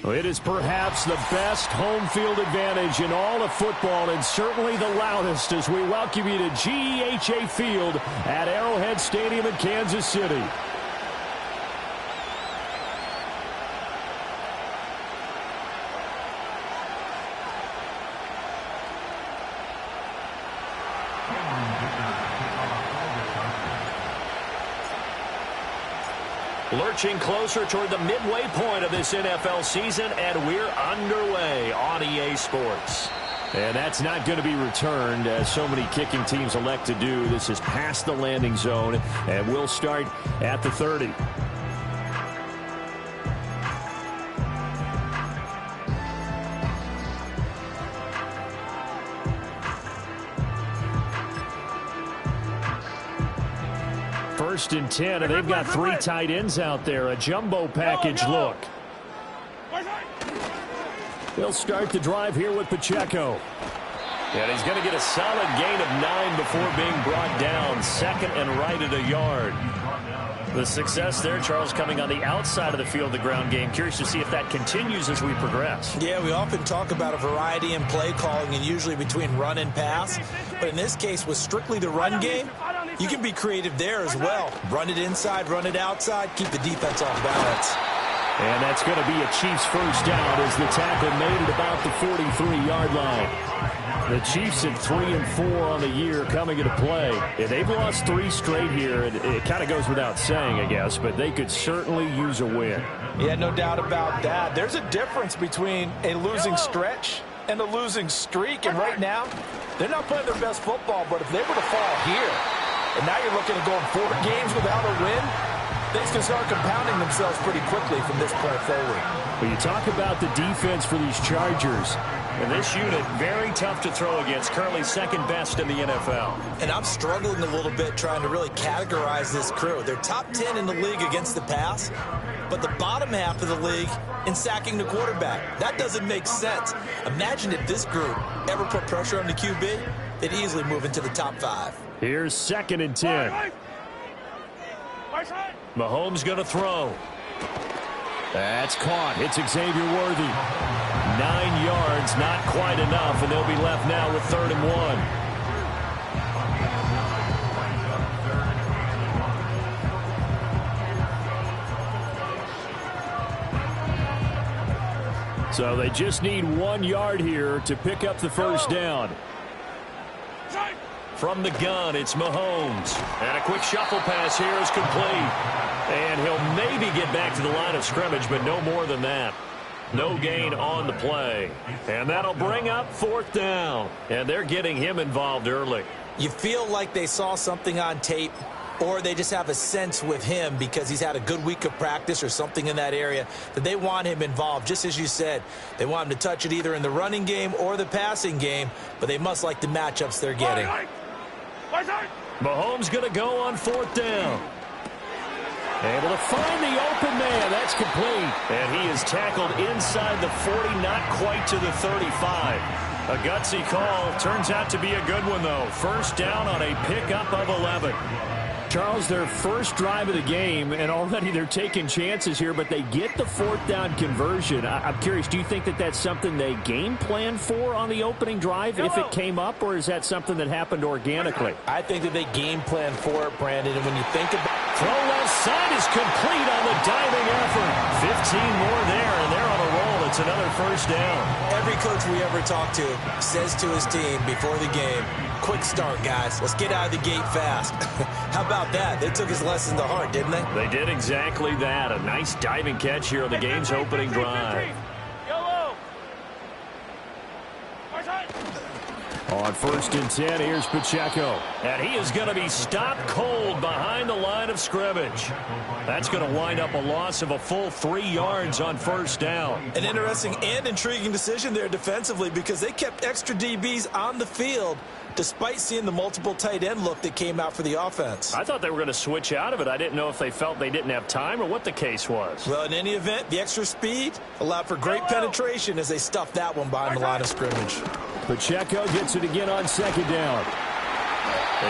Well, it is perhaps the best home field advantage in all of football, and certainly the loudest, as we welcome you to GEHA Field at Arrowhead Stadium in Kansas City. Lurching closer toward the midway point of this NFL season, and we're underway on EA Sports. And that's not going to be returned, as so many kicking teams elect to do. This is past the landing zone, and we'll start at the 30. First and 10, and they've got three tight ends out there. A jumbo package look. They'll start the drive here with Pacheco. And he's going to get a solid gain of 9 before being brought down. Second and right at a yard. The success there, Charles, coming on the outside of the field, the ground game. Curious to see if that continues as we progress. Yeah, we often talk about a variety in play calling and usually between run and pass. But in this case, with strictly the run game, you can be creative there as well. Run it inside, run it outside, keep the defense off balance. And that's going to be a Chiefs first down as the tackle made at about the 43-yard line. The Chiefs at 3-4 on the year coming into play. And they've lost 3 straight here. And it kind of goes without saying, I guess, but they could certainly use a win. Yeah, no doubt about that. There's a difference between a losing stretch and a losing streak. And right now, they're not playing their best football, but if they were to fall here, and now you're looking at going 4 games without a win, things can start compounding themselves pretty quickly from this point forward. When you talk about the defense for these Chargers, and this unit, very tough to throw against, currently second best in the NFL. And I'm struggling a little bit trying to really categorize this crew. They're top 10 in the league against the pass, but the bottom half of the league in sacking the quarterback. That doesn't make sense. Imagine if this group ever put pressure on the QB, they'd easily move into the top 5. Here's second and 10. Mahomes going to throw. That's caught. It's Xavier Worthy. 9 yards, not quite enough, and they'll be left now with 3rd and 1. So they just need 1 yard here to pick up the first down. From the gun, it's Mahomes. And a quick shuffle pass here is complete. And he'll maybe get back to the line of scrimmage, but no more than that. No gain on the play. And that'll bring up 4th down. And they're getting him involved early. You feel like they saw something on tape, or they just have a sense with him because he's had a good week of practice or something in that area that they want him involved. Just as you said, they want him to touch it either in the running game or the passing game, but they must like the matchups they're getting. Mahomes going to go on 4th down. Able to find the open man. That's complete. And he is tackled inside the 40, not quite to the 35. A gutsy call. Turns out to be a good one, though. First down on a pickup of 11. Charles, their first drive of the game, and already they're taking chances here, but they get the 4th down conversion. I'm curious, do you think that that's something they game planned for on the opening drive if it came up, or is that something that happened organically? I think that they game planned for it, Brandon, and when you think about it, throw left side is complete on the diving effort. 15 more there, and they're on a roll. It's another first down. Every coach we ever talk to says to his team before the game, quick start, guys. Let's get out of the gate fast. How about that? They took his lesson to heart, didn't they? They did exactly that. A nice diving catch here on the game's opening drive. On 1st and 10, here's Pacheco. And he is going to be stopped cold behind the line of scrimmage. That's going to wind up a loss of a full 3 yards on first down. An interesting and intriguing decision there defensively because they kept extra DBs on the field despite seeing the multiple tight end look that came out for the offense. I thought they were going to switch out of it. I didn't know if they felt they didn't have time or what the case was. Well, in any event, the extra speed allowed for great penetration as they stuffed that one behind the line of scrimmage. Pacheco gets it again on 2nd down.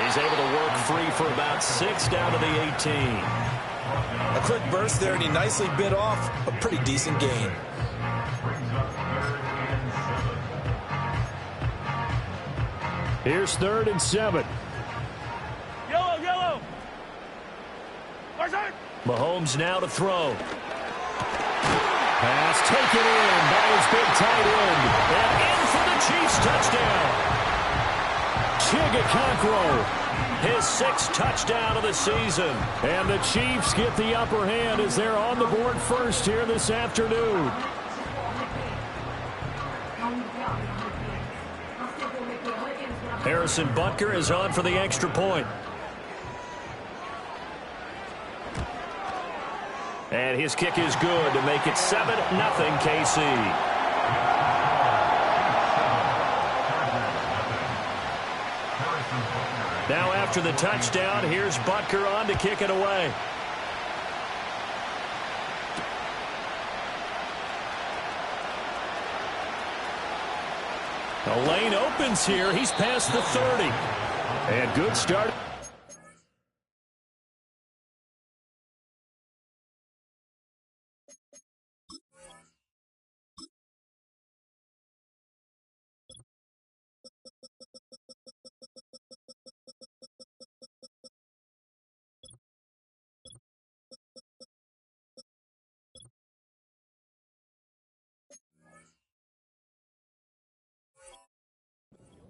He's able to work free for about 6 down to the 18. A quick burst there, and he nicely bit off a pretty decent gain. Here's 3rd and 7. Yellow. Mahomes now to throw. Pass taken in by his big tight end. And in for the Chiefs touchdown. Chigga, his 6th touchdown of the season. And the Chiefs get the upper hand as they're on the board first here this afternoon. Harrison Butker is on for the extra point. And his kick is good to make it 7-0 KC. Now after the touchdown, here's Butker on to kick it away. The lane opens here. He's past the 30. And good start.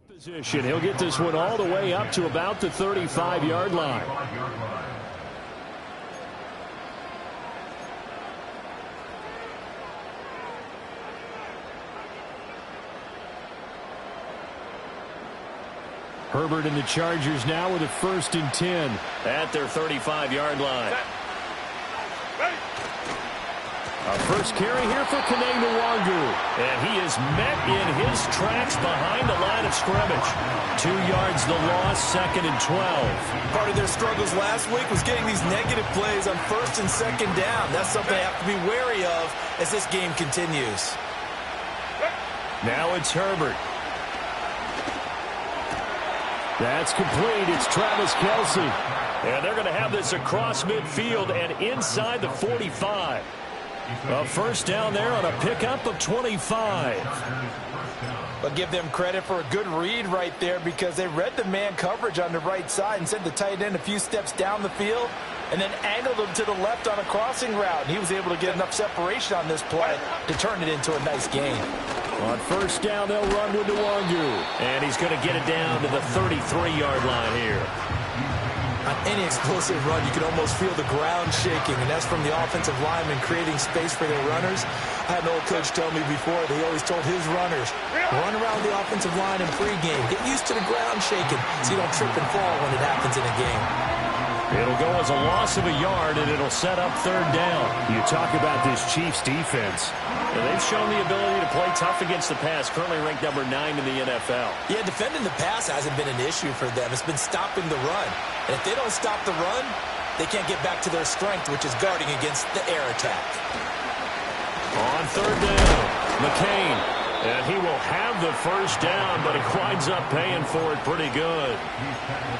Position. He'll get this one all the way up to about the 35-yard line. Herbert and the Chargers now with a 1st and 10 at their 35-yard line. Our first carry here for Kene Nwangu. And he is met in his tracks behind the line of scrimmage. 2 yards the loss, 2nd and 12. Part of their struggles last week was getting these negative plays on 1st and 2nd down. That's something they have to be wary of as this game continues. Now it's Herbert. That's complete. It's Travis Kelce. And they're going to have this across midfield and inside the 45. A 1st down there on a pickup of 25. But give them credit for a good read right there because they read the man coverage on the right side and sent the tight end a few steps down the field and then angled him to the left on a crossing route. And he was able to get enough separation on this play to turn it into a nice gain. On 1st down, they'll run with Nwangu. And he's going to get it down to the 33-yard line here. On any explosive run, you can almost feel the ground shaking, and that's from the offensive linemen creating space for their runners. I had an old coach tell me before, they always told his runners, run around the offensive line in pregame. Get used to the ground shaking so you don't trip and fall when it happens in a game. It'll go as a loss of a yard, and it'll set up 3rd down. You talk about this Chiefs defense. And they've shown the ability to play tough against the pass, currently ranked number 9 in the NFL. Yeah, defending the pass hasn't been an issue for them. It's been stopping the run. And if they don't stop the run, they can't get back to their strength, which is guarding against the air attack. On 3rd down, McCain. And he will have the 1st down, but it winds up paying for it pretty good.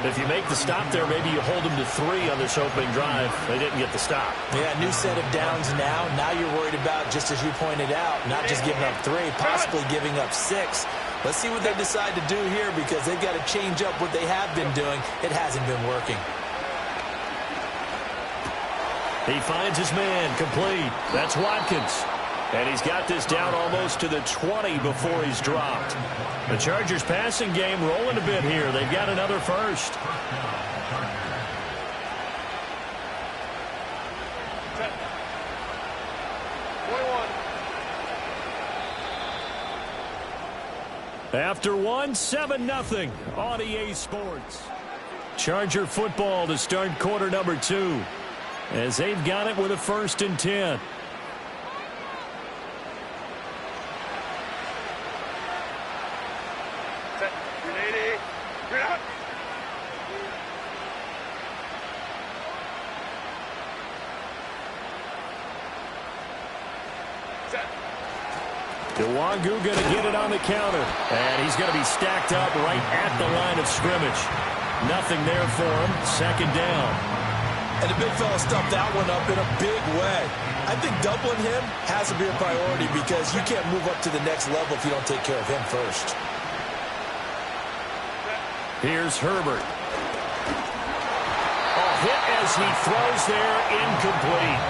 If you make the stop there, maybe you hold them to 3 on this opening drive. They didn't get the stop. Yeah, new set of downs now. Now you're worried about, just as you pointed out, not just giving up 3, possibly giving up 6. Let's see what they decide to do here because they've got to change up what they have been doing. It hasn't been working. He finds his man complete. That's Watkins. And he's got this down almost to the 20 before he's dropped. The Chargers passing game rolling a bit here. They've got another 1st. After 1, 7-0 on EA Sports. Charger football to start quarter number 2 as they've got it with a 1st and 10. Nwangu going to get it on the counter. And he's going to be stacked up right at the line of scrimmage. Nothing there for him. 2nd down. And the big fella stuffed that one up in a big way. I think doubling him has to be a priority because you can't move up to the next level if you don't take care of him first. Here's Herbert. Hit as he throws there, incomplete.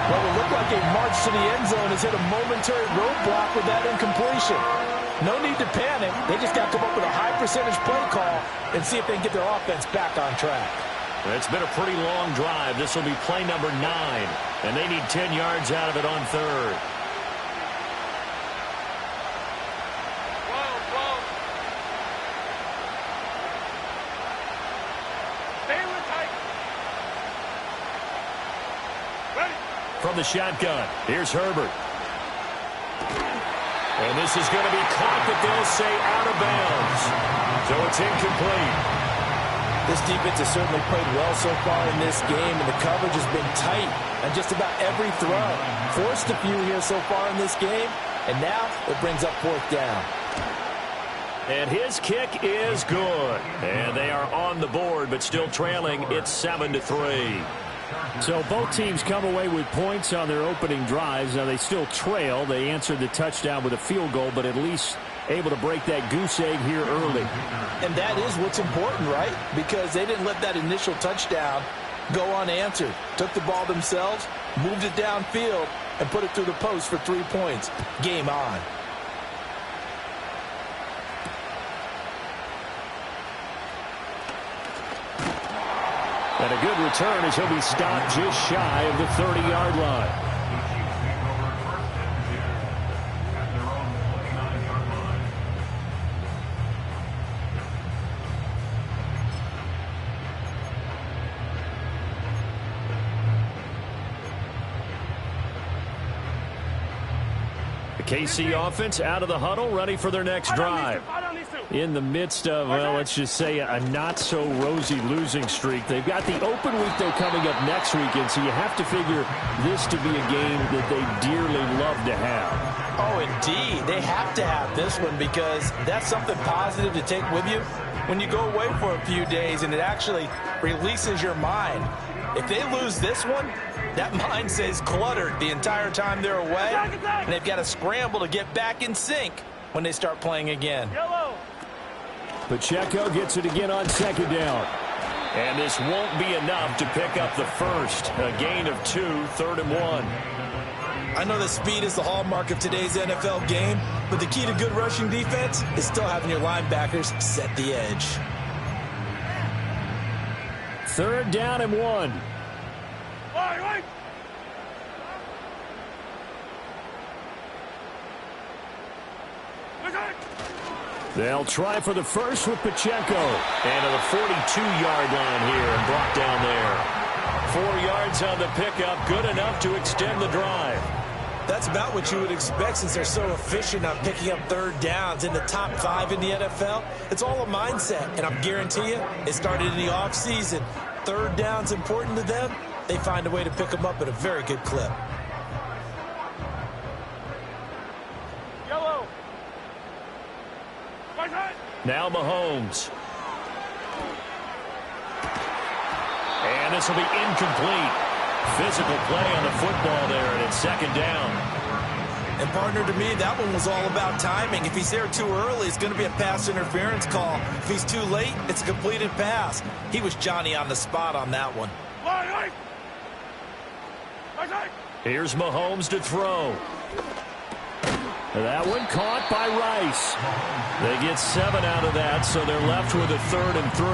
Well, it looked like a march to the end zone has hit a momentary roadblock with that incompletion. No need to panic. They just got to come up with a high percentage play call and see if they can get their offense back on track. It's been a pretty long drive. This will be play number 9, and they need 10 yards out of it on third. From the shotgun, here's Herbert. And this is going to be caught, but they'll say out of bounds. So it's incomplete. This defense has certainly played well so far in this game, and the coverage has been tight on just about every throw. Forced a few here so far in this game, and now it brings up 4th down. And his kick is good. And they are on the board, but still trailing. It's 7-3. So both teams come away with points on their opening drives. Now they still trail. They answered the touchdown with a field goal, but at least able to break that goose egg here early. And that is what's important, right? Because they didn't let that initial touchdown go unanswered. Took the ball themselves, moved it downfield, and put it through the post for 3 points. Game on. And a good return as he'll be stopped just shy of the 30-yard line. The KC offense out of the huddle, ready for their next drive. In the midst of, well, let's just say a not-so-rosy losing streak. They've got the open week, though, coming up next weekend, so you have to figure this to be a game that they dearly love to have. Oh, indeed. They have to have this one because that's something positive to take with you when you go away for a few days, and it actually releases your mind. If they lose this one, that mind stays cluttered the entire time they're away, and they've got to scramble to get back in sync when they start playing again. Pacheco gets it again on 2nd down. And this won't be enough to pick up the first. A gain of 2, 3rd and 1. I know that speed is the hallmark of today's NFL game, but the key to good rushing defense is still having your linebackers set the edge. 3rd down and 1. They'll try for the first with Pacheco. And to the 42-yard line here and brought down there. 4 yards on the pickup, good enough to extend the drive. That's about what you would expect since they're so efficient on picking up 3rd downs in the top 5 in the NFL. It's all a mindset, and I guarantee you it started in the offseason. 3rd down's important to them. They find a way to pick them up at a very good clip. Now Mahomes. And this will be incomplete. Physical play on the football there, and it's 2nd down. And partner, to me, that one was all about timing. If he's there too early, it's going to be a pass interference call. If he's too late, it's a completed pass. He was Johnny on the spot on that one. Here's Mahomes to throw. That one caught by Rice. They get 7 out of that, so they're left with a 3rd and 3.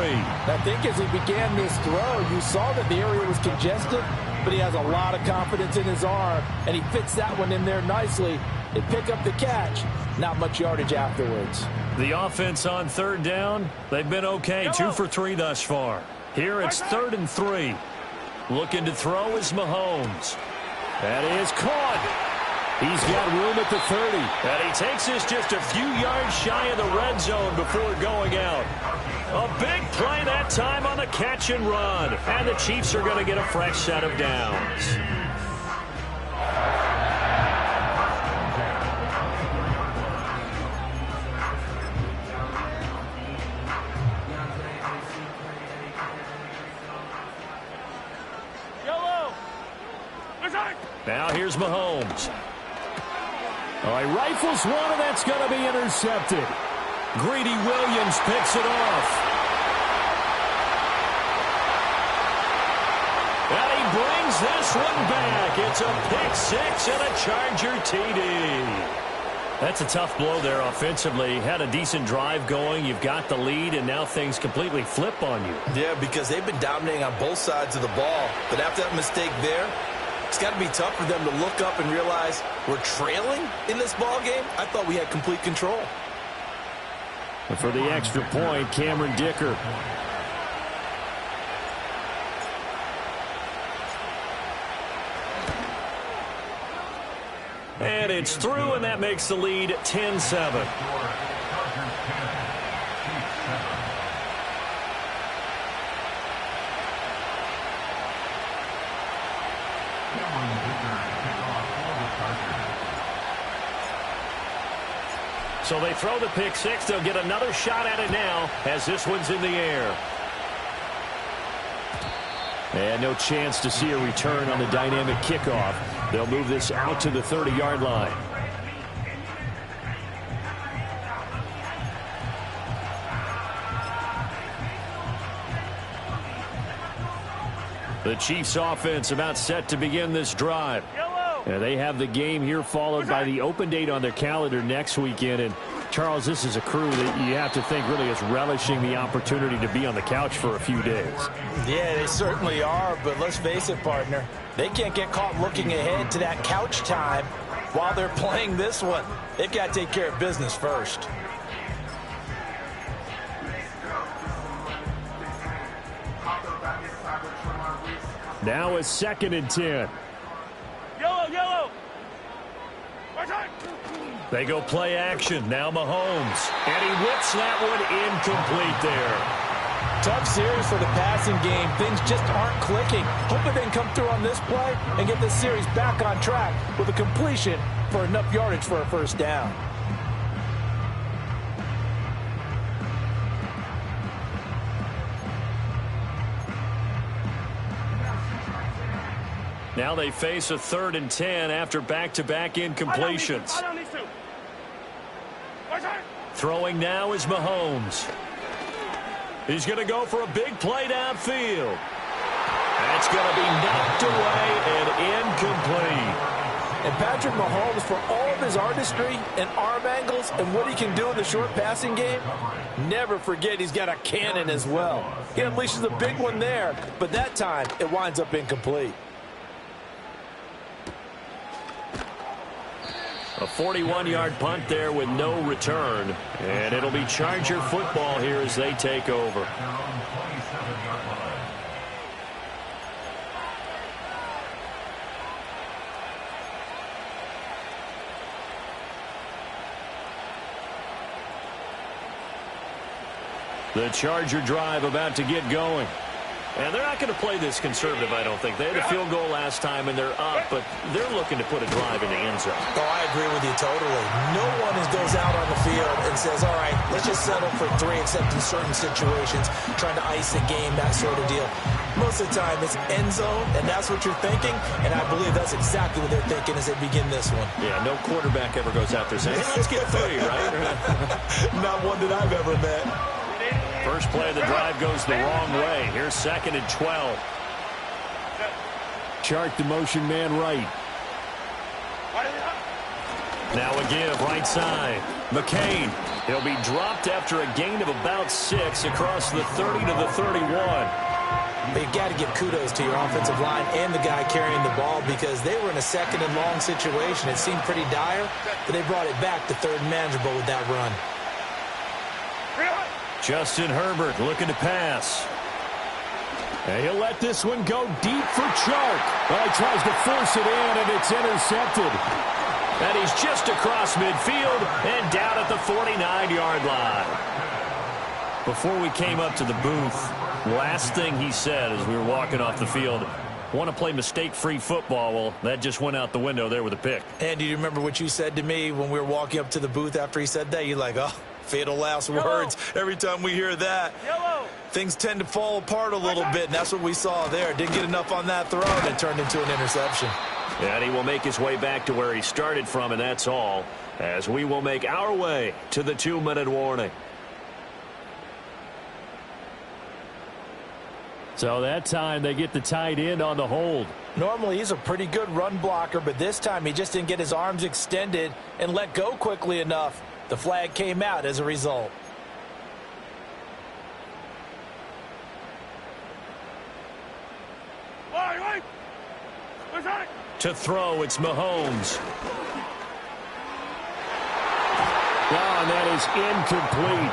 I think as he began this throw, you saw that the area was congested, but he has a lot of confidence in his arm, and he fits that one in there nicely. They pick up the catch. Not much yardage afterwards. The offense on 3rd down, they've been okay. 2 for 3 thus far. Here it's 3rd and 3. Looking to throw is Mahomes. That is caught. He's got room at the 30. And he takes this just a few yards shy of the red zone before going out. A big play that time on the catch and run. And the Chiefs are going to get a fresh set of downs. Now here's Mahomes. Oh, he rifles one, and that's going to be intercepted. Greedy Williams picks it off. brings this one back. It's a pick six and a Charger TD. That's a tough blow there offensively. Had a decent drive going. You've got the lead, and now things completely flip on you. Yeah, because they've been dominating on both sides of the ball. But after that mistake there, it's got to be tough for them to look up and realize we're trailing in this ball game. I thought we had complete control. And for the extra point, Cameron Dicker. And it's through, and that makes the lead 10-7. So they throw the pick six. They'll get another shot at it now as this one's in the air. And no chance to see a return on the dynamic kickoff. They'll move this out to the 30-yard line. The Chiefs offense about set to begin this drive. And they have the game here followed by the open date on their calendar next weekend. And Charles, this is a crew that you have to think really is relishing the opportunity to be on the couch for a few days. Yeah, they certainly are, but let's face it, partner. They can't get caught looking ahead to that couch time while they're playing this one. They've got to take care of business first. Now it's 2nd and 10. Yellow. They go play action. Now Mahomes. And he whips that one incomplete there. Tough series for the passing game. Things just aren't clicking. Hoping they can come through on this play and get this series back on track with a completion for enough yardage for a first down. Now they face a 3rd and 10 after back-to-back incompletions. Throwing now is Mahomes. He's going to go for a big play downfield. That's going to be knocked away and incomplete. And Patrick Mahomes, for all of his artistry and arm angles and what he can do in the short passing game, never forget he's got a cannon as well. He unleashes a big one there, but that time it winds up incomplete. A 41-yard punt there with no return. And it'll be Charger football here as they take over. The Charger drive about to get going. And they're not going to play this conservative, I don't think. They had a field goal last time, and they're up, but they're looking to put a drive in the end zone. Oh, I agree with you totally. No one goes out on the field and says, all right, let's just settle for 3, except in certain situations, trying to ice a game, that sort of deal. Most of the time, it's end zone, and that's what you're thinking, and I believe that's exactly what they're thinking as they begin this one. Yeah, no quarterback ever goes out there saying, hey, let's get 3, right? Not one that I've ever met. First play of the drive goes the wrong way. Here's 2nd and 12. Chart the motion man right. Now a give, right side. McCain. He'll be dropped after a gain of about 6 across the 30 to the 31. But you've got to give kudos to your offensive line and the guy carrying the ball because they were in a 2nd and long situation. It seemed pretty dire, but they brought it back to 3rd and manageable with that run. Justin Herbert looking to pass. And he'll let this one go deep for Chark. Well, he tries to force it in, and it's intercepted. And he's just across midfield and down at the 49-yard line. Before we came up to the booth, last thing he said as we were walking off the field, want to play mistake-free football. Well, that just went out the window there with a pick. And do you remember what you said to me when we were walking up to the booth after he said that? You're like, oh, fatal last words. Every time we hear that, things tend to fall apart a little bit, and that's what we saw there. Didn't get enough on that throw, and it turned into an interception. And he will make his way back to where he started from, and that's all, as we will make our way to the 2-minute warning. So that time they get the tight end on the hold. Normally he's a pretty good run blocker, but this time he just didn't get his arms extended and let go quickly enough. The flag came out as a result. To throw, it's Mahomes. And that is incomplete.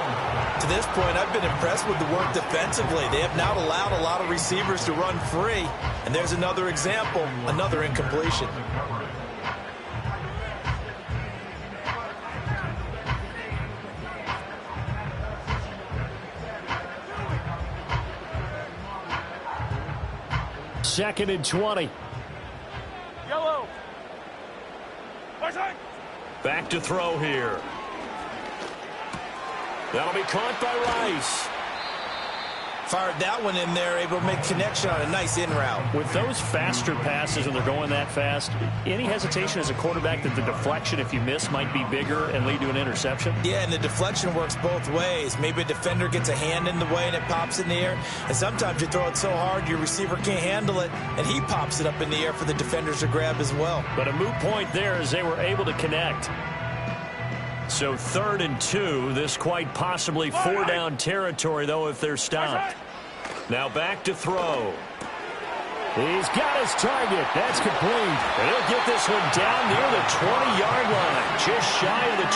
To this point, I've been impressed with the work defensively. They have not allowed a lot of receivers to run free. And there's another example, another incompletion. Second and 20. Yellow. Back to throw here. That'll be caught by Rice. Fired that one in there, able to make connection on a nice in route. With those faster passes and they're going that fast, any hesitation as a quarterback that the deflection, if you miss, might be bigger and lead to an interception? Yeah, and the deflection works both ways. Maybe a defender gets a hand in the way and it pops in the air. And sometimes you throw it so hard your receiver can't handle it, and he pops it up in the air for the defenders to grab as well. But a moot point there as they were able to connect. So 3rd and 2, this quite possibly 4-down territory, though, if they're stopped. Now back to throw. He's got his target. That's complete. And he'll get this one down near the 20-yard line, just shy of the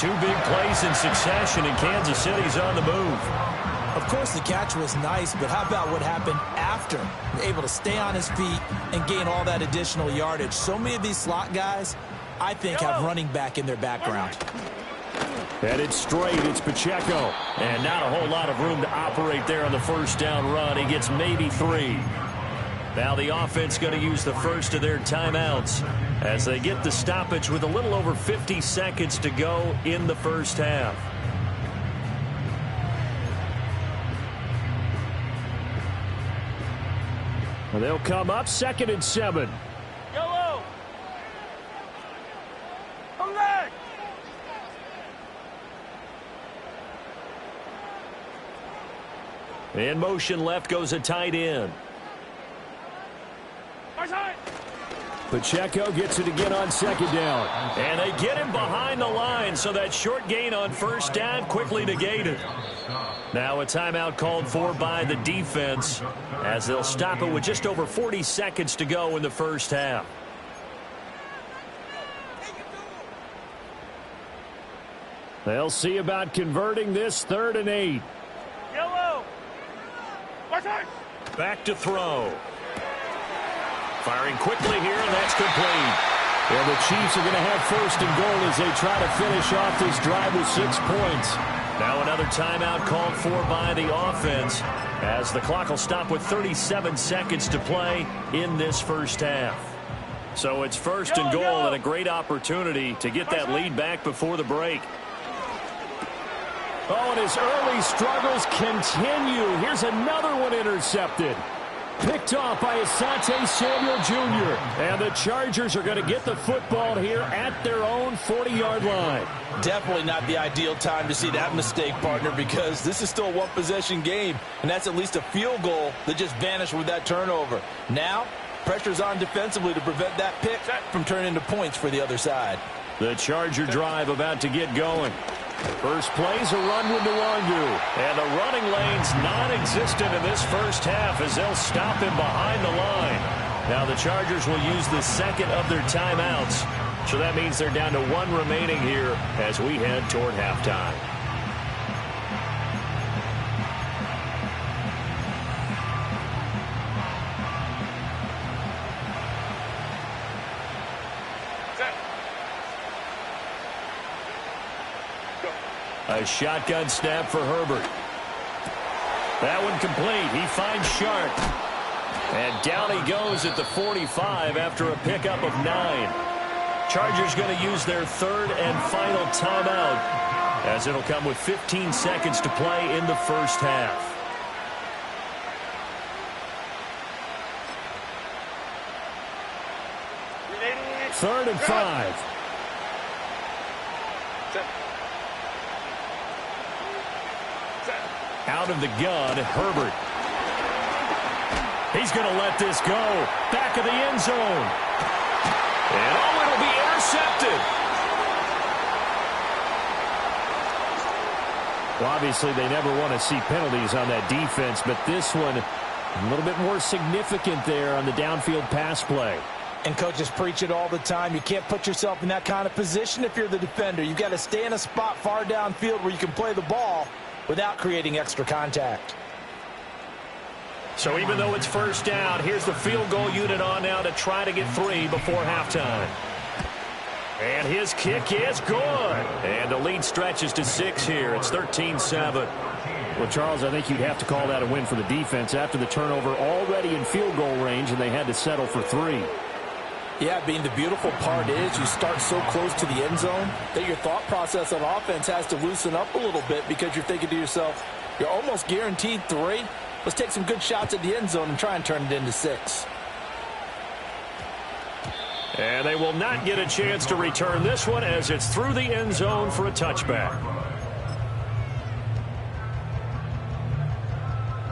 20. 2 big plays in succession, and Kansas City's on the move. Of course, the catch was nice, but how about what happened after? Able to stay on his feet and gain all that additional yardage. So many of these slot guys, I think, have running back in their background. Headed straight, it's Pacheco. And not a whole lot of room to operate there on the first down run. He gets maybe 3. Now the offense going to use the first of their timeouts as they get the stoppage with a little over 50 seconds to go in the first half. Well, they'll come up 2nd and 7. Yellow. Come back. In motion left goes a tight end. Pacheco gets it again on 2nd down. And they get him behind the line, so that short gain on first down quickly negated. Now a timeout called for by the defense as they'll stop it with just over 40 seconds to go in the first half. They'll see about converting this 3rd and 8. Yellow. Back to throw. Firing quickly here, and that's complete. And the Chiefs are going to have 1st and goal as they try to finish off this drive with 6 points. Now another timeout called for by the offense as the clock will stop with 37 seconds to play in this first half. So it's 1st and goal and a great opportunity to get that lead back before the break. Oh, and his early struggles continue. Here's another one intercepted. Picked off by Asante Samuel Jr. And the Chargers are going to get the football here at their own 40-yard line. Definitely not the ideal time to see that mistake, partner, because this is still a one-possession game, and that's at least a field goal that just vanished with that turnover. Now, pressure's on defensively to prevent that pick from turning into points for the other side. The Charger drive about to get going. First play's a run with Nwangu. And the running lane's non-existent in this first half as they'll stop him behind the line. Now the Chargers will use the 2nd of their timeouts. So that means they're down to 1 remaining here as we head toward halftime. A shotgun snap for Herbert. That one complete. He finds Sharp. And down he goes at the 45 after a pickup of 9. Chargers going to use their 3rd and final timeout as it'll come with 15 seconds to play in the first half. Third and 5. Out of the gun, Herbert. He's going to let this go. Back of the end zone. And it'll be intercepted. Well, obviously, they never want to see penalties on that defense, but this one a little bit more significant there on the downfield pass play. And coaches preach it all the time. You can't put yourself in that kind of position if you're the defender. You've got to stay in a spot far downfield where you can play the ball without creating extra contact. So even though it's first down, here's the field goal unit on now to try to get 3 before halftime. And his kick is good. And the lead stretches to 6 here. It's 13-7. Well, Charles, I think you'd have to call that a win for the defense after the turnover already in field goal range, and they had to settle for 3. Yeah, being the beautiful part is you start so close to the end zone that your thought process on offense has to loosen up a little bit because you're thinking to yourself, you're almost guaranteed 3. Let's take some good shots at the end zone and try and turn it into 6. And they will not get a chance to return this one as it's through the end zone for a touchback.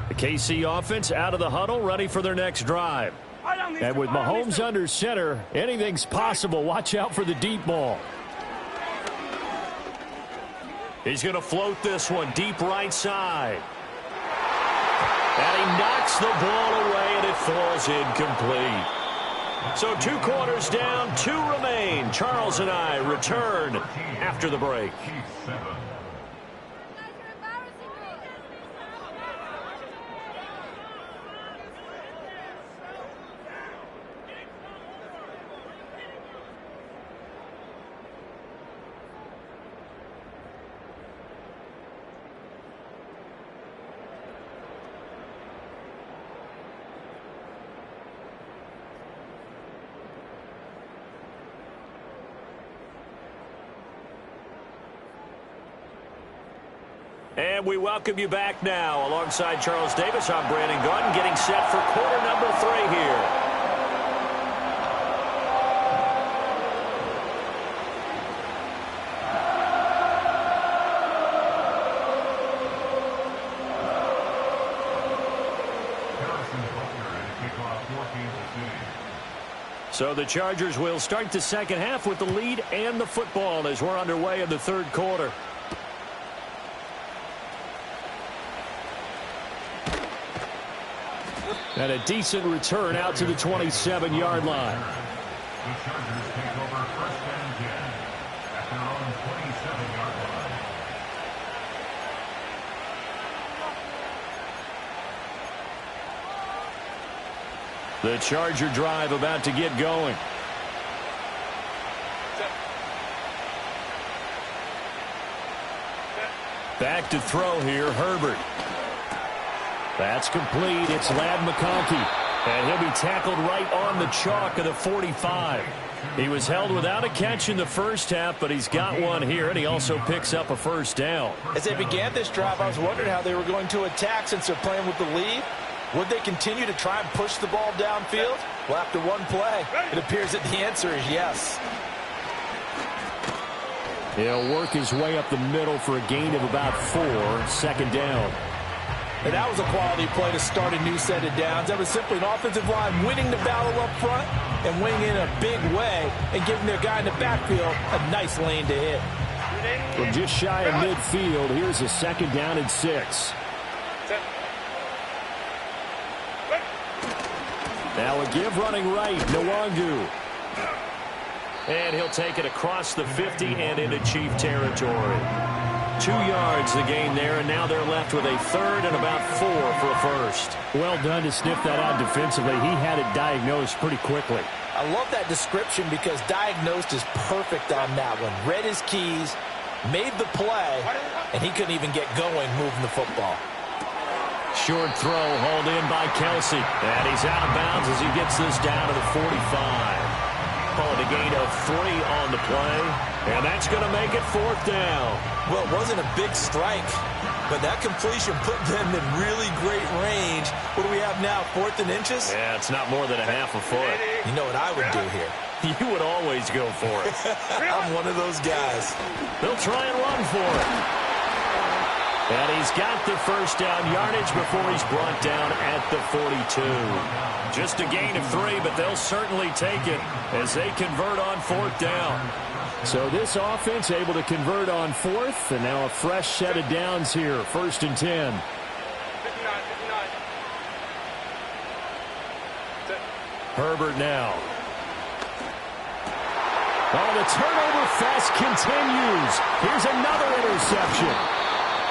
The KC offense out of the huddle, ready for their next drive. And with Mahomes under center, anything's possible. Watch out for the deep ball. He's going to float this one deep right side. And he knocks the ball away, and it falls incomplete. So 2 quarters down, 2 remain. Charles and I return after the break. And we welcome you back now. Alongside Charles Davis, I'm Brandon Gaudin, getting set for quarter number 3 here. So the Chargers will start the second half with the lead and the football as we're underway in the third quarter. And a decent return out to the 27-yard line. The Chargers take over first and 10 at their own 27-yard line. The Charger drive about to get going. Back to throw here, Herbert. That's complete. It's Ladd McConkey. And he'll be tackled right on the chalk of the 45. He was held without a catch in the first half, but he's got one here, and he also picks up a first down. As they began this drive, I was wondering how they were going to attack since they're playing with the lead. Would they continue to try and push the ball downfield? Well, after one play, it appears that the answer is yes. He'll work his way up the middle for a gain of about 4, second down. And that was a quality play to start a new set of downs. That was simply an offensive line winning the battle up front and winning in a big way and giving their guy in the backfield a nice lane to hit. From just shy of midfield, here's a second down and 6. Now a give running right, Nwangu. And he'll take it across the 50 and into Chief territory. 2 yards the gain there, and now they're left with a third and about 4 for a first. Well done to sniff that out defensively. He had it diagnosed pretty quickly. I love that description because diagnosed is perfect on that one. Read his keys, made the play, and he couldn't even get going moving the football. Short throw hauled in by Kelsey. And he's out of bounds as he gets this down to the 45. Call it a gain of 3 on the play. And that's going to make it 4th down. Well, it wasn't a big strike, but that completion put them in really great range. What do we have now, 4th and inches? Yeah, it's not more than a half a foot. You know what I would do here? You would always go for it. I'm one of those guys. They'll try and run for it. And he's got the first down yardage before he's brought down at the 42. Just a gain of 3, but they'll certainly take it as they convert on 4th down. So this offense able to convert on 4th, and now a fresh set of downs here, 1st and 10. 59. Herbert now. Oh, the turnover fest continues. Here's another interception.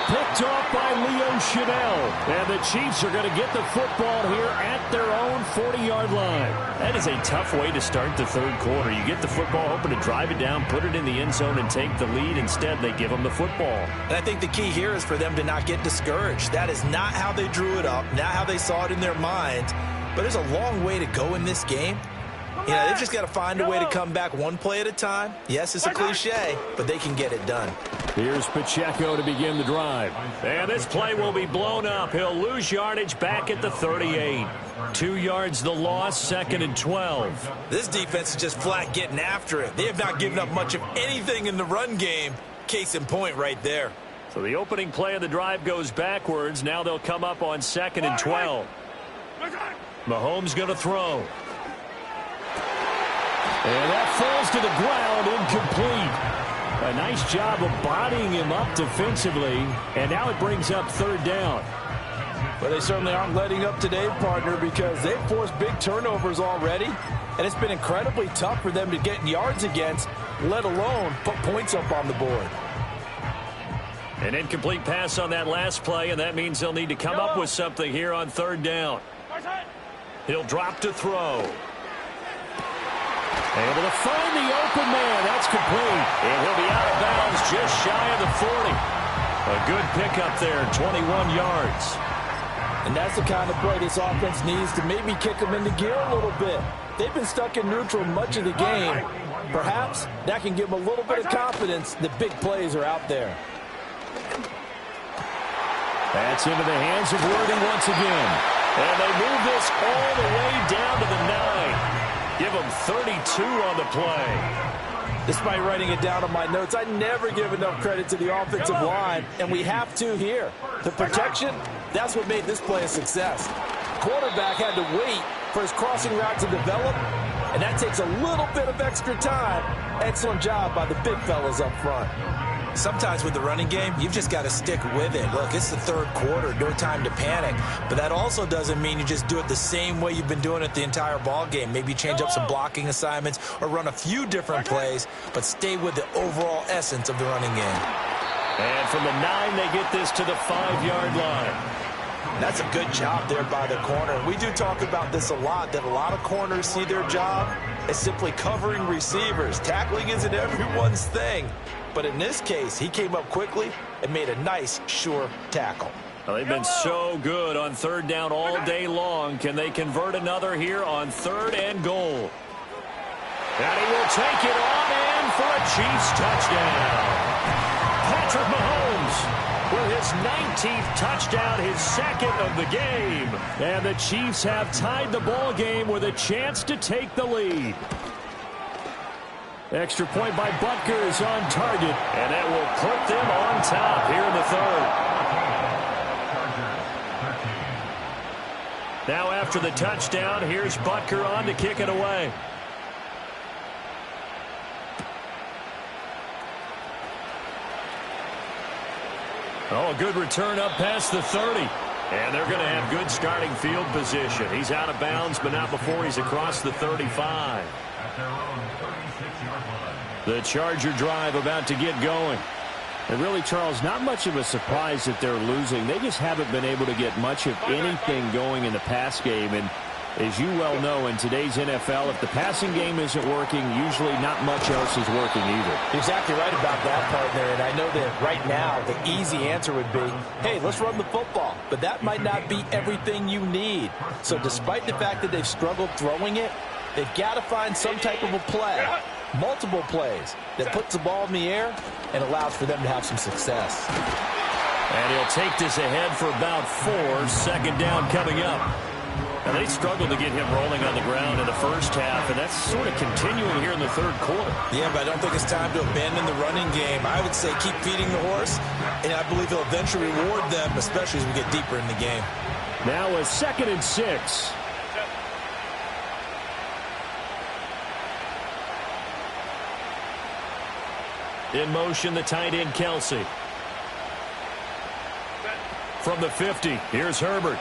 Picked off by Leo Chanel. And the Chiefs are going to get the football here at their own 40-yard line. That is a tough way to start the 3rd quarter. You get the football, hoping to drive it down, put it in the end zone, and take the lead. Instead, they give them the football. And I think the key here is for them to not get discouraged. That is not how they drew it up, not how they saw it in their minds. But there's a long way to go in this game. You know, they've just got to find a way to come back one play at a time. Yes, it's a cliche, but they can get it done. Here's Pacheco to begin the drive. And this play will be blown up. He'll lose yardage back at the 38. 2 yards the loss, 2nd and 12. This defense is just flat getting after it. They have not given up much of anything in the run game. Case in point right there. So the opening play of the drive goes backwards. Now they'll come up on 2nd and 12. Mahomes going to throw. And that falls to the ground, incomplete. A nice job of bodying him up defensively, and now it brings up 3rd down. Well, they certainly aren't letting up today, partner, because they've forced big turnovers already, and it's been incredibly tough for them to get yards against, let alone put points up on the board. An incomplete pass on that last play, and that means they'll need to come up with something here on 3rd down. He'll drop to throw. Able to find the open man. That's complete. And he'll be out of bounds just shy of the 40. A good pickup there, 21 yards. And that's the kind of play this offense needs to maybe kick them into gear a little bit. They've been stuck in neutral much of the game. Perhaps that can give them a little bit of confidence that big plays are out there. That's into the hands of Worthy once again. And they move this all the way down to the 9. Give them 32 on the play. Despite writing it down on my notes, I never give enough credit to the offensive line, and we have to here. The protection, that's what made this play a success. Quarterback had to wait for his crossing route to develop, and that takes a little bit of extra time. Excellent job by the big fellas up front. Sometimes with the running game, you've just got to stick with it. Look, it's the 3rd quarter, no time to panic. But that also doesn't mean you just do it the same way you've been doing it the entire ball game. Maybe change up some blocking assignments or run a few different plays, but stay with the overall essence of the running game. And from the 9, they get this to the 5-yard line. That's a good job there by the corner. We do talk about this a lot, that a lot of corners see their job as simply covering receivers. Tackling isn't everyone's thing. But in this case, he came up quickly and made a nice, sure tackle. Well, they've been so good on 3rd down all day long. Can they convert another here on 3rd and goal? And he will take it on in for a Chiefs touchdown. Patrick Mahomes with his 19th touchdown, his 2nd of the game. And the Chiefs have tied the ball game with a chance to take the lead. Extra point by Butker is on target, and that will put them on top here in the 3rd. Now after the touchdown, here's Butker on to kick it away. Oh, a good return up past the 30. And they're going to have good starting field position. He's out of bounds, but not before he's across the 35. The Charger drive about to get going. And really, Charles, not much of a surprise that they're losing. They just haven't been able to get much of anything going in the pass game. And as you well know, in today's NFL, if the passing game isn't working, usually not much else is working either. You're exactly right about that, partner. And I know that right now the easy answer would be, hey, let's run the football. But that might not be everything you need. So despite the fact that they've struggled throwing it, they've got to find some type of a play, multiple plays, that puts the ball in the air and allows for them to have some success. And he'll take this ahead for about 4. 2nd down coming up. And they struggled to get him rolling on the ground in the first half, and that's sort of continuing here in the third quarter. Yeah, but I don't think it's time to abandon the running game. I would say keep feeding the horse, and I believe he'll eventually reward them, especially as we get deeper in the game. Now a 2nd and 6. In motion, the tight end, Kelsey. From the 50, here's Herbert.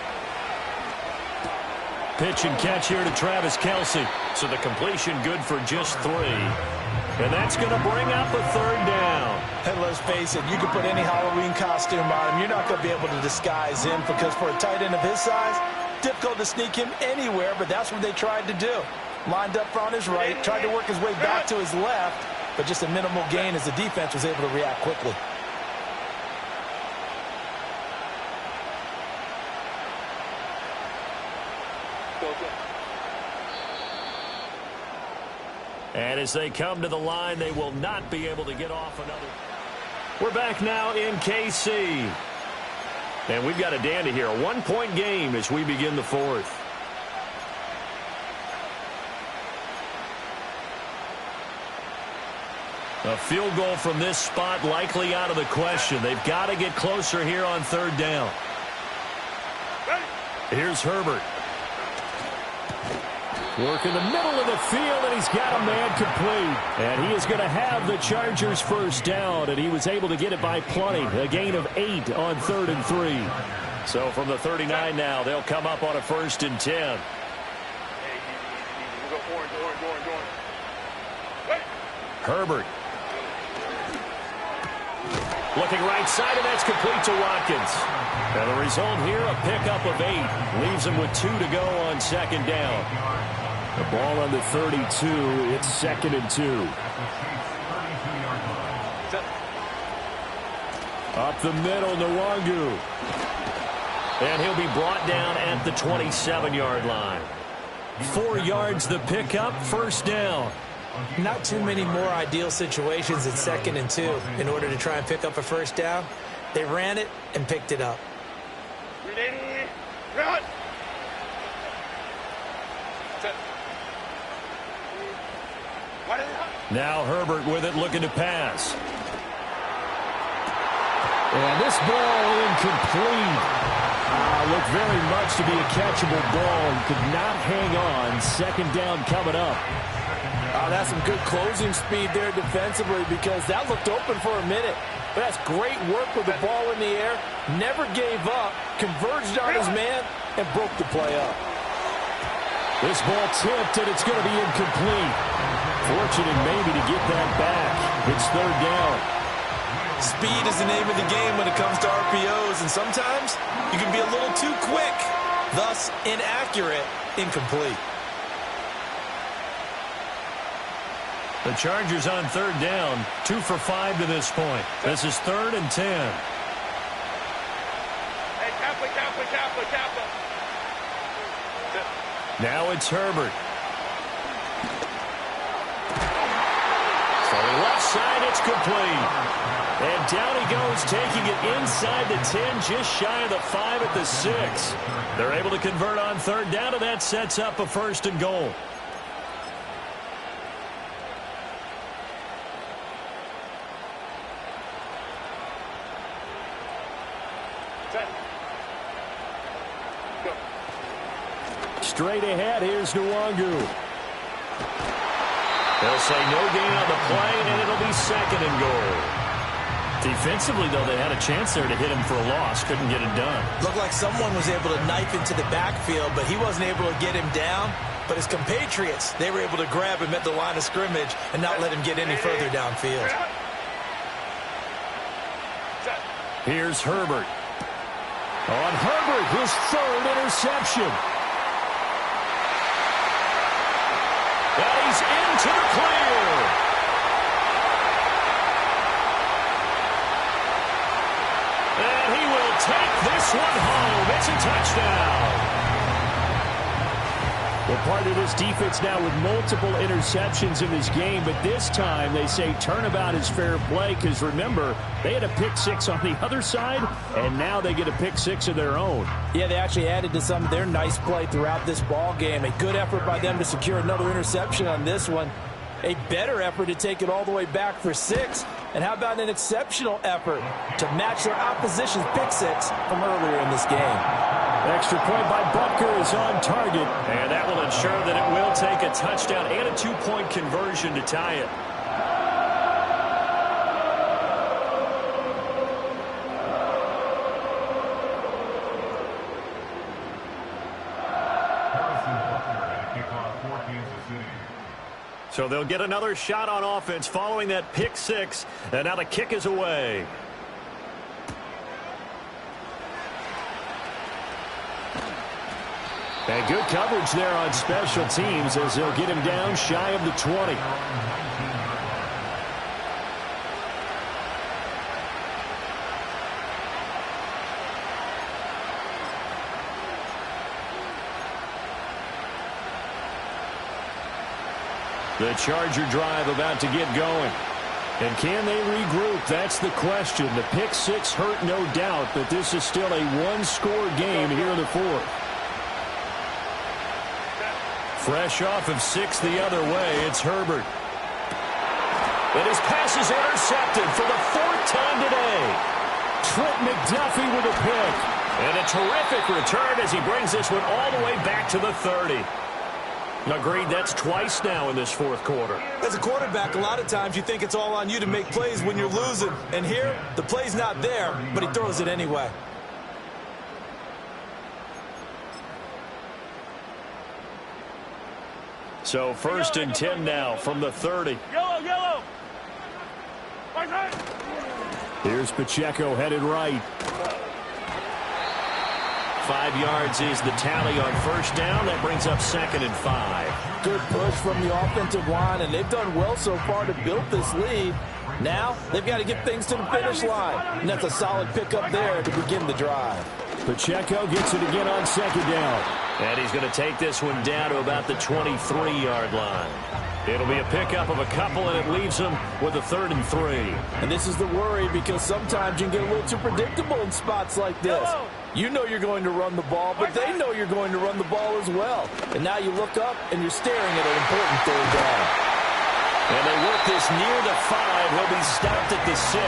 Pitch and catch here to Travis Kelsey. So the completion good for just 3. And that's going to bring up a 3rd down. And let's face it, you can put any Halloween costume on him. You're not going to be able to disguise him because for a tight end of his size, difficult to sneak him anywhere, but that's what they tried to do. Lined up on his right, tried to work his way back to his left, but just a minimal gain as the defense was able to react quickly. And as they come to the line, they will not be able to get off another. We're back now in KC. And we've got a dandy here. A 1-point game as we begin the 4th. A field goal from this spot likely out of the question. They've got to get closer here on 3rd down. Here's Herbert. Work in the middle of the field, and he's got a man complete. And he is going to have the Chargers' 1st down, and he was able to get it by plenty. A gain of 8 on 3rd and 3. So from the 39 now, they'll come up on a 1st and 10. Herbert. Looking right side, and that's complete to Watkins. And the result here, a pickup of 8. Leaves him with 2 to go on 2nd down. The ball on the 32. It's 2nd and 2. Up the middle, Nwangu. And he'll be brought down at the 27-yard line. 4 yards the pickup, 1st down. Not too many more ideal situations at 2nd and 2 in order to try and pick up a 1st down. They ran it and picked it up. Now Herbert with it, looking to pass. And this ball incomplete. Looked very much to be a catchable ball. Could not hang on. 2nd down coming up. That's some good closing speed there defensively because that looked open for a minute. But that's great work with the ball in the air. Never gave up. Converged on his man and broke the play up. This ball tipped, and it's going to be incomplete. Fortunate maybe to get that back. It's 3rd down. Speed is the name of the game when it comes to RPOs, and sometimes you can be a little too quick, thus inaccurate, incomplete. The Chargers on 3rd down, 2 for 5 to this point. This is 3rd and 10. Hey, Kappa. Now it's Herbert. From the left side, it's complete. And down he goes, taking it inside the 10, just shy of the 5 at the 6. They're able to convert on 3rd down, and that sets up a 1st and goal. Straight ahead, here's Nwangu. They'll say no gain on the play, and it'll be 2nd and goal. Defensively, though, they had a chance there to hit him for a loss. Couldn't get it done. Looked like someone was able to knife into the backfield, but he wasn't able to get him down. But his compatriots, they were able to grab him at the line of scrimmage and not let him get any further downfield. Here's Herbert. On Herbert, his 3rd interception. And he's into the clear. And he will take this one home. It's a touchdown. Well, part of this defense now with multiple interceptions in this game, but this time they say turnabout is fair play because, remember, they had a pick six on the other side, and now they get a pick six of their own. Yeah, they actually added to some of their nice play throughout this ball game. A good effort by them to secure another interception on this one. A better effort to take it all the way back for 6. And how about an exceptional effort to match their opposition's pick six from earlier in this game? Extra point by Butker is on target. And that will ensure that it will take a touchdown and a 2-point conversion to tie it. So they'll get another shot on offense following that pick six. And now the kick is away. And good coverage there on special teams as they'll get him down shy of the 20. The Charger drive about to get going. And can they regroup? That's the question. The pick six hurt, no doubt, but this is still a one-score game here in the fourth. Fresh off of 6 the other way, it's Herbert. And his pass is intercepted for the 4th time today. Trent McDuffie with a pick. And a terrific return as he brings this one all the way back to the 30. Agreed, that's twice now in this fourth quarter. As a quarterback, a lot of times you think it's all on you to make plays when you're losing. And here, the play's not there, but he throws it anyway. So 1st and 10 now from the 30. Yellow. Here's Pacheco headed right. 5 yards is the tally on first down. That brings up 2nd and 5. Good push from the offensive line, and they've done well so far to build this lead. Now they've got to get things to the finish line, and that's a solid pickup there to begin the drive. Pacheco gets it again on 2nd down. And he's going to take this one down to about the 23-yard line. It'll be a pickup of a couple, and it leaves them with a 3rd and 3. And this is the worry because sometimes you can get a little too predictable in spots like this. You know you're going to run the ball, but they know you're going to run the ball as well. And now you look up, and you're staring at an important 3rd down. And they work this near the 5. He'll be stopped at the 6.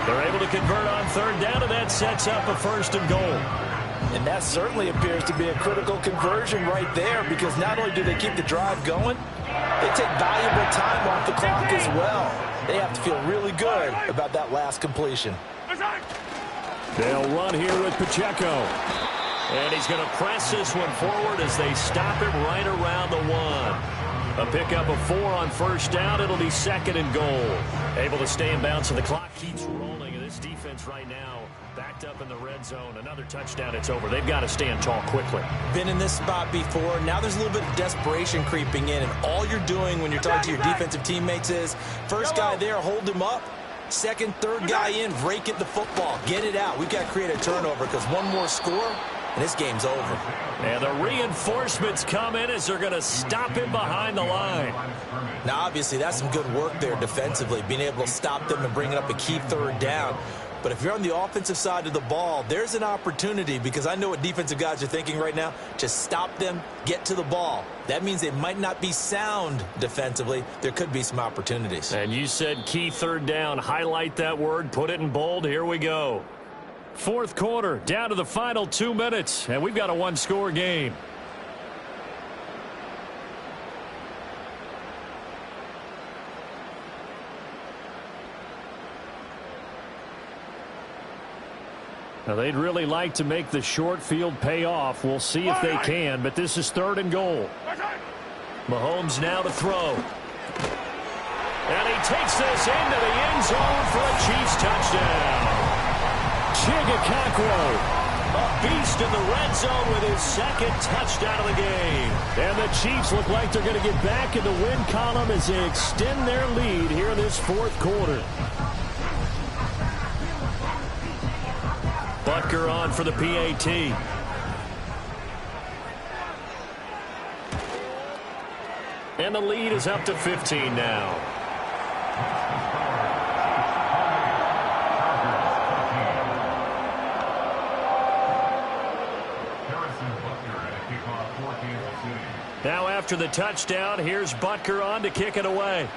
They're able to convert on 3rd down, and that sets up a 1st and goal. And that certainly appears to be a critical conversion right there because not only do they keep the drive going, they take valuable time off the clock as well. They have to feel really good about that last completion. They'll run here with Pacheco. And he's going to press this one forward as they stop him right around the 1. A pickup of 4 on first down. It'll be 2nd and goal. Able to stay in bounds, and the clock keeps rolling. And this defense right now backed up in the red zone. Another touchdown, it's over. They've got to stand tall quickly. Been in this spot before. Now there's a little bit of desperation creeping in. And all you're doing when you're talking to your defensive teammates is, first guy there, hold him up. Second, third guy in, rake it the football. Get it out. We've got to create a turnover because one more score, and this game's over. And the reinforcements come in as they're going to stop him behind the line. Now, obviously, that's some good work there defensively, being able to stop them and bringing up a key 3rd down. But if you're on the offensive side of the ball, there's an opportunity because I know what defensive guys are thinking right now. Just stop them, get to the ball. That means they might not be sound defensively. There could be some opportunities. And you said key 3rd down. Highlight that word. Put it in bold. Here we go. 4th quarter, down to the final 2 minutes, and we've got a 1-score game. Now, they'd really like to make the short field pay off. We'll see if they can, but this is 3rd and goal. Mahomes now to throw. And he takes this into the end zone for a Chiefs touchdown. Chigakakwo, a beast in the red zone with his 2nd touchdown of the game. And the Chiefs look like they're going to get back in the win column as they extend their lead here in this 4th quarter. Butker on for the PAT. And the lead is up to 15 now. Now after the touchdown, here's Butker on to kick it away.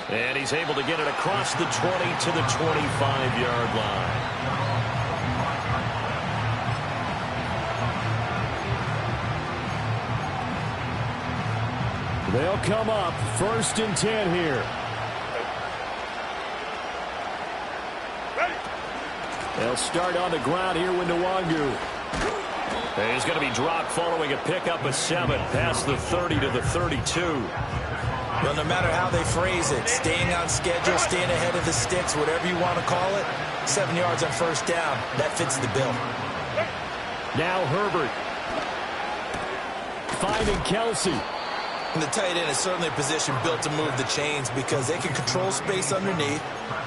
And he's able to get it across the 20 to the 25-yard line. They'll come up 1st and 10 here. They'll start on the ground here with Nwangu. And he's going to be dropped following a pickup of 7 past the 30 to the 32. Well, no matter how they phrase it, staying on schedule, staying ahead of the sticks, whatever you want to call it, 7 yards on 1st down, that fits the bill. Now Herbert. Finding Kelsey. And the tight end is certainly a position built to move the chains because they can control space underneath.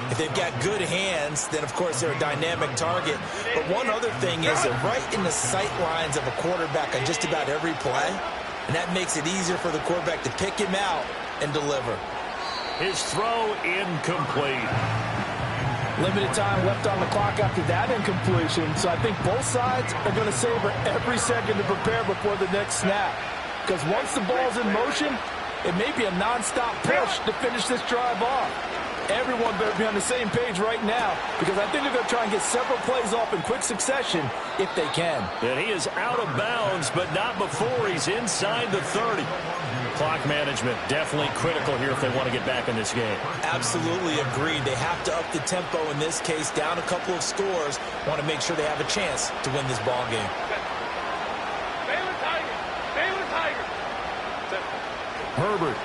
If they've got good hands, then, of course, they're a dynamic target. But one other thing is they're right in the sight lines of a quarterback on just about every play, and that makes it easier for the quarterback to pick him out and deliver. His throw incomplete. Limited time left on the clock after that incompletion, so I think both sides are going to savor every second to prepare before the next snap. Because once the ball's in motion, it may be a nonstop push to finish this drive off. Everyone better be on the same page right now because I think they're going to try and get several plays off in quick succession if they can. And he is out of bounds, but not before he's inside the 30. Clock management definitely critical here if they want to get back in this game. Absolutely agreed. They have to up the tempo in this case, down a couple of scores. Want to make sure they have a chance to win this ball game. Herbert.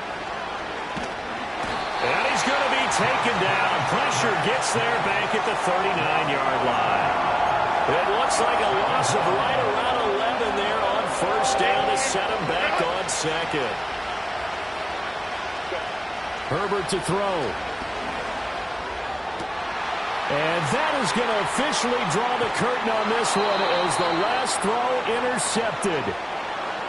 And he's going to be taken down. Pressure gets there back at the 39-yard line. It looks like a loss of right around 11 there on 1st down to set him back on 2nd. Herbert to throw. And that is going to officially draw the curtain on this one as the last throw intercepted.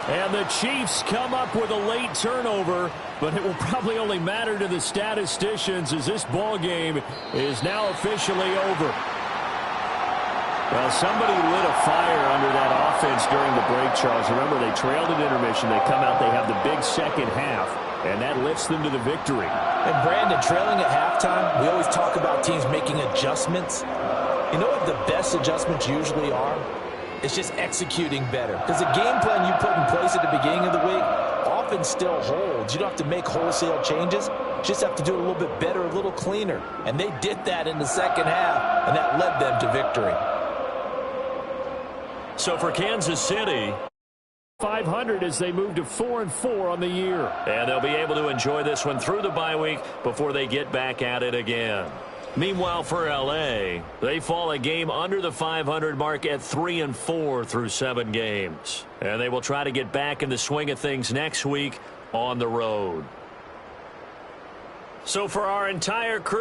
And the Chiefs come up with a late turnover, but it will probably only matter to the statisticians as this ball game is now officially over. Well, somebody lit a fire under that offense during the break, Charles. Remember, they trailed at intermission. They come out, they have the big second half, and that lifts them to the victory. And Brandon, trailing at halftime, we always talk about teams making adjustments. You know what the best adjustments usually are? It's just executing better. Because the game plan you put in place at the beginning of the week often still holds. You don't have to make wholesale changes. You just have to do it a little bit better, a little cleaner. And they did that in the second half, and that led them to victory. So for Kansas City, 500 as they move to 4-4 on the year. And they'll be able to enjoy this one through the bye week before they get back at it again. Meanwhile, for L.A., they fall a game under the 500 mark at 3-4 through 7 games. And they will try to get back in the swing of things next week on the road. So for our entire crew,